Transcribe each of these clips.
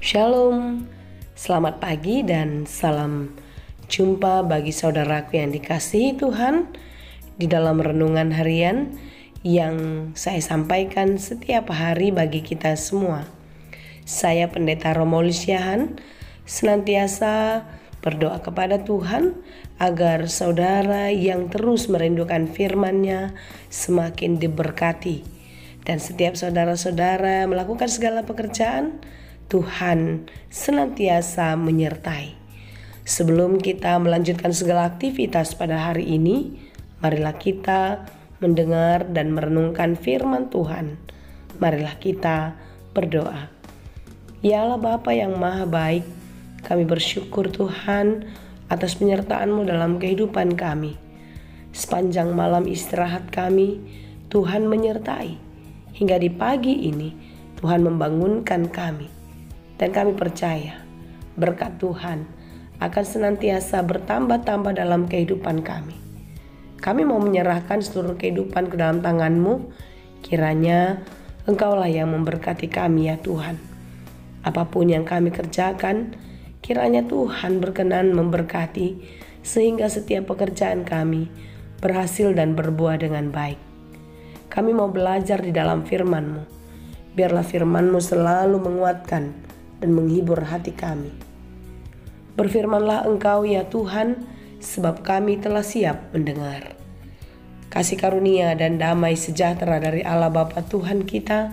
Shalom, selamat pagi dan salam jumpa bagi saudaraku yang dikasihi Tuhan di dalam renungan harian yang saya sampaikan setiap hari bagi kita semua. Saya Pendeta Romo Lisyahan senantiasa berdoa kepada Tuhan agar saudara yang terus merindukan firman-Nya semakin diberkati, dan setiap saudara-saudara melakukan segala pekerjaan, Tuhan senantiasa menyertai. Sebelum kita melanjutkan segala aktivitas pada hari ini, marilah kita mendengar dan merenungkan firman Tuhan. Marilah kita berdoa. Ya Allah Bapa yang maha baik, kami bersyukur Tuhan atas penyertaan-Mu dalam kehidupan kami. Sepanjang malam istirahat kami, Tuhan menyertai. Hingga di pagi ini, Tuhan membangunkan kami. Dan kami percaya berkat Tuhan akan senantiasa bertambah-tambah dalam kehidupan kami. Kami mau menyerahkan seluruh kehidupan ke dalam tangan-Mu. Kiranya Engkaulah yang memberkati kami ya Tuhan. Apapun yang kami kerjakan, kiranya Tuhan berkenan memberkati sehingga setiap pekerjaan kami berhasil dan berbuah dengan baik. Kami mau belajar di dalam firman-Mu. Biarlah firman-Mu selalu menguatkan dan menghibur hati kami. Berfirmanlah Engkau ya Tuhan, sebab kami telah siap mendengar. Kasih karunia dan damai sejahtera dari Allah Bapa Tuhan kita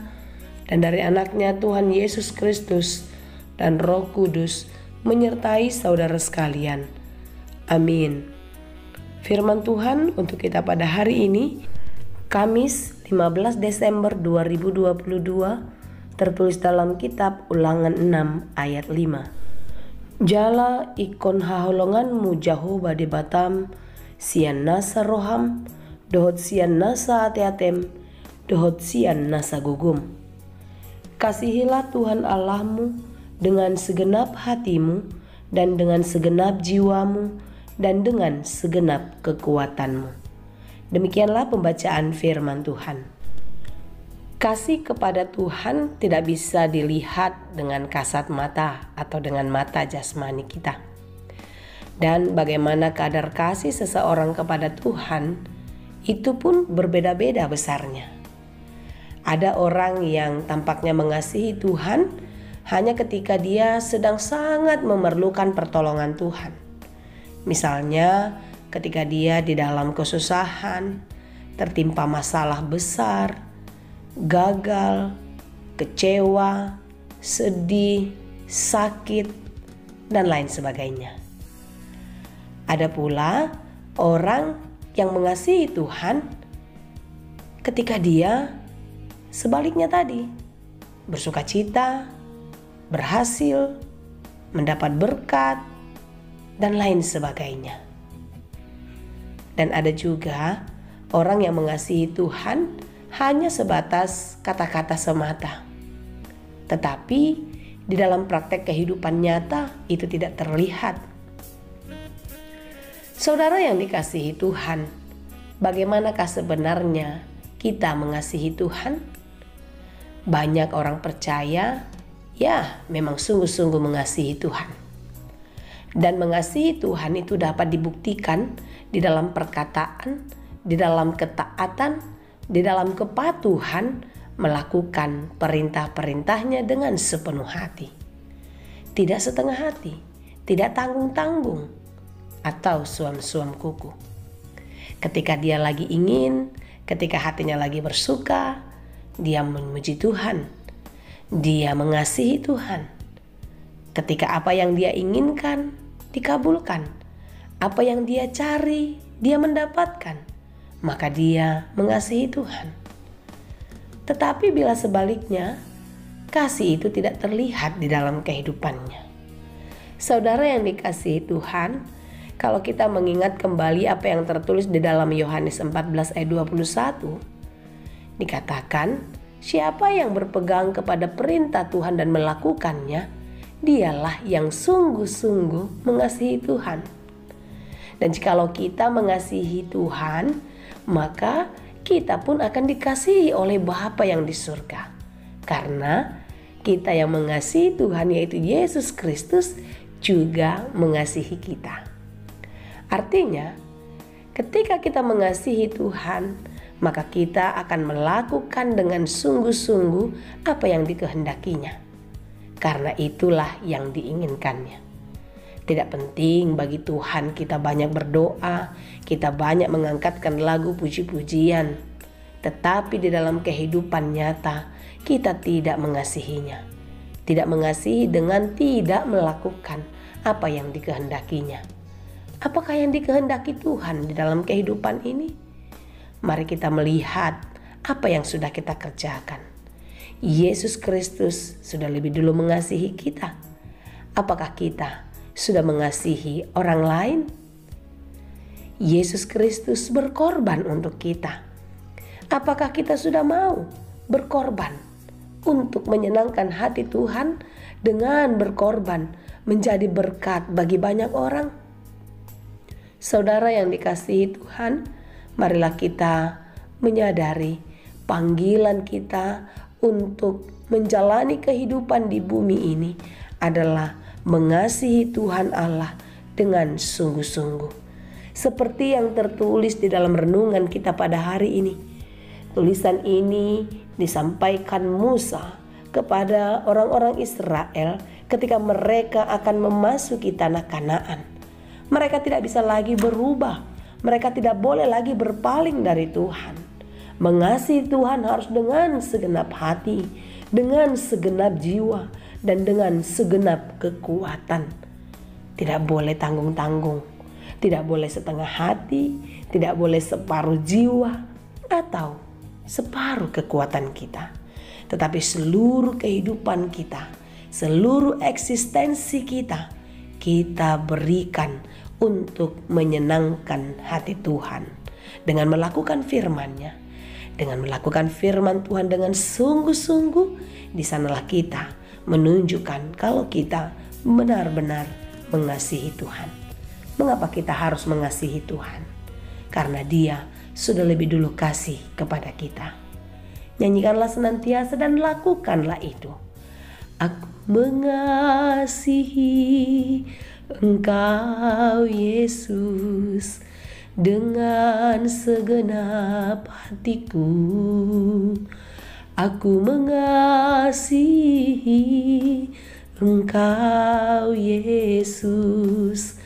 dan dari anaknya Tuhan Yesus Kristus dan Roh Kudus menyertai saudara sekalian. Amin. Firman Tuhan untuk kita pada hari ini, Kamis 15 Desember 2022, tertulis dalam kitab Ulangan 6 ayat 5. Jala ikon haholonganmu Jehovah di Batam, sian nasa roham, dohot sian nasa ate-atem, dohot sian nasa gugum. Kasihilah Tuhan Allahmu dengan segenap hatimu dan dengan segenap jiwamu dan dengan segenap kekuatanmu. Demikianlah pembacaan firman Tuhan. Kasih kepada Tuhan tidak bisa dilihat dengan kasat mata atau dengan mata jasmani kita. Dan bagaimana kadar kasih seseorang kepada Tuhan itu pun berbeda-beda besarnya. Ada orang yang tampaknya mengasihi Tuhan hanya ketika dia sedang sangat memerlukan pertolongan Tuhan. Misalnya ketika dia di dalam kesusahan, tertimpa masalah besar, gagal, kecewa, sedih, sakit, dan lain sebagainya. Ada pula orang yang mengasihi Tuhan ketika dia sebaliknya tadi, bersukacita, berhasil, mendapat berkat, dan lain sebagainya. Dan ada juga orang yang mengasihi Tuhan hanya sebatas kata-kata semata. Tetapi di dalam praktek kehidupan nyata itu tidak terlihat. Saudara yang dikasihi Tuhan, bagaimanakah sebenarnya kita mengasihi Tuhan? Banyak orang percaya, ya memang sungguh-sungguh mengasihi Tuhan. Dan mengasihi Tuhan itu dapat dibuktikan di dalam perkataan, di dalam ketaatan, di dalam kepatuhan melakukan perintah-perintahnya dengan sepenuh hati. Tidak setengah hati, tidak tanggung-tanggung, atau suam-suam kuku. Ketika dia lagi ingin, ketika hatinya lagi bersuka, dia memuji Tuhan. Dia mengasihi Tuhan. Ketika apa yang dia inginkan dikabulkan, apa yang dia cari dia mendapatkan, maka dia mengasihi Tuhan. Tetapi bila sebaliknya, kasih itu tidak terlihat di dalam kehidupannya. Saudara yang dikasihi Tuhan, kalau kita mengingat kembali apa yang tertulis di dalam Yohanes 14 ayat 21, dikatakan, siapa yang berpegang kepada perintah Tuhan dan melakukannya, dialah yang sungguh-sungguh mengasihi Tuhan. Dan jikalau kita mengasihi Tuhan, maka kita pun akan dikasihi oleh Bapa yang di surga. Karena kita yang mengasihi Tuhan yaitu Yesus Kristus juga mengasihi kita. Artinya, ketika kita mengasihi Tuhan, maka kita akan melakukan dengan sungguh-sungguh apa yang dikehendakinya. Karena itulah yang diinginkannya. Tidak penting bagi Tuhan kita banyak berdoa, kita banyak mengangkatkan lagu puji-pujian, tetapi di dalam kehidupan nyata kita tidak mengasihinya. Tidak mengasihi dengan tidak melakukan apa yang dikehendakinya. Apakah yang dikehendaki Tuhan di dalam kehidupan ini? Mari kita melihat apa yang sudah kita kerjakan. Yesus Kristus sudah lebih dulu mengasihi kita. Apakah kita sudah mengasihi orang lain? Yesus Kristus berkorban untuk kita. Apakah kita sudah mau berkorban untuk menyenangkan hati Tuhan dengan berkorban menjadi berkat bagi banyak orang? Saudara yang dikasihi Tuhan, marilah kita menyadari panggilan kita untuk menjalani kehidupan di bumi ini adalah mengasihi Tuhan Allah dengan sungguh-sungguh. Seperti yang tertulis di dalam renungan kita pada hari ini. Tulisan ini disampaikan Musa kepada orang-orang Israel ketika mereka akan memasuki tanah Kanaan. Mereka tidak bisa lagi berubah. Mereka tidak boleh lagi berpaling dari Tuhan. Mengasihi Tuhan harus dengan segenap hati, dengan segenap jiwa, dan dengan segenap kekuatan. Tidak boleh tanggung-tanggung, tidak boleh setengah hati, tidak boleh separuh jiwa atau separuh kekuatan kita. Tetapi seluruh kehidupan kita, seluruh eksistensi kita, kita berikan untuk menyenangkan hati Tuhan. Dengan melakukan firman-Nya, dengan melakukan firman Tuhan dengan sungguh-sungguh, di sanalah kita menunjukkan kalau kita benar-benar mengasihi Tuhan. Mengapa kita harus mengasihi Tuhan? Karena Dia sudah lebih dulu kasih kepada kita. Nyanyikanlah senantiasa dan lakukanlah itu. Aku mengasihi Engkau Yesus dengan segenap hatiku. Aku mengasihi Engkau Yesus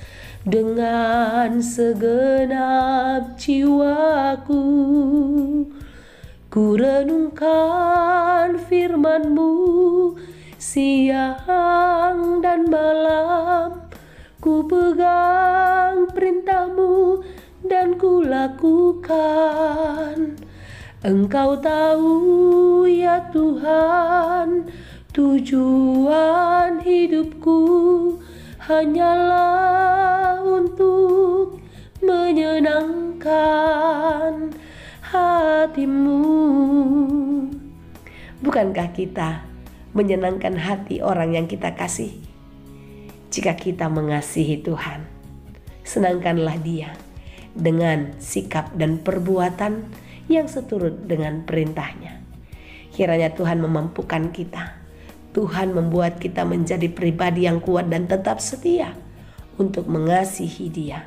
dengan segenap jiwaku. Ku renungkan firman-Mu siang dan malam. Ku pegang perintah-Mu dan ku lakukan. Engkau tahu ya Tuhan, tujuan hidupku hanyalah untuk menyenangkan hati-Mu. Bukankah kita menyenangkan hati orang yang kita kasih? Jika kita mengasihi Tuhan, senangkanlah Dia dengan sikap dan perbuatan yang seturut dengan perintah-Nya. Kiranya Tuhan memampukan kita. Tuhan membuat kita menjadi pribadi yang kuat dan tetap setia untuk mengasihi Dia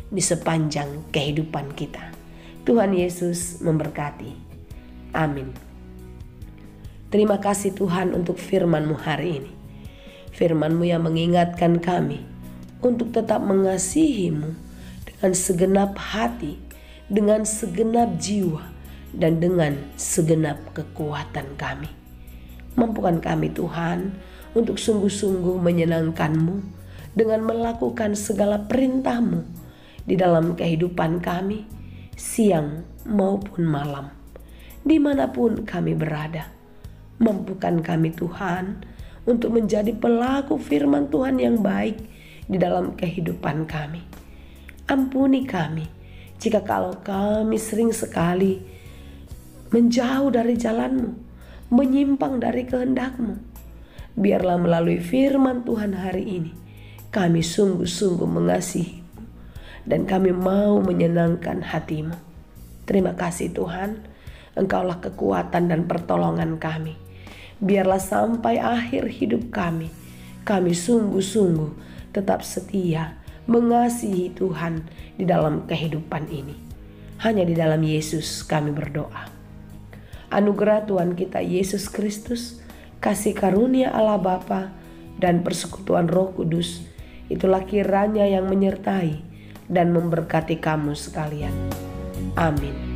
di sepanjang kehidupan kita. Tuhan Yesus memberkati. Amin. Terima kasih Tuhan untuk firman-Mu hari ini. Firman-Mu yang mengingatkan kami untuk tetap mengasihi-Mu dengan segenap hati, dengan segenap jiwa, dan dengan segenap kekuatan kami. Mampukan kami Tuhan untuk sungguh-sungguh menyenangkan-Mu dengan melakukan segala perintah-Mu di dalam kehidupan kami, siang maupun malam, dimanapun kami berada. Mampukan kami Tuhan untuk menjadi pelaku firman Tuhan yang baik di dalam kehidupan kami. Ampuni kami jika kalau kami sering sekali menjauh dari jalan-Mu, menyimpang dari kehendak-Mu. Biarlah melalui firman Tuhan hari ini kami sungguh-sungguh mengasihi-Mu dan kami mau menyenangkan hati-Mu. Terima kasih Tuhan, Engkaulah kekuatan dan pertolongan kami. Biarlah sampai akhir hidup kami sungguh-sungguh tetap setia mengasihi Tuhan di dalam kehidupan ini. Hanya di dalam Yesus kami berdoa. Anugerah Tuhan kita Yesus Kristus, kasih karunia Allah Bapa, dan persekutuan Roh Kudus, itulah kiranya yang menyertai dan memberkati kamu sekalian. Amin.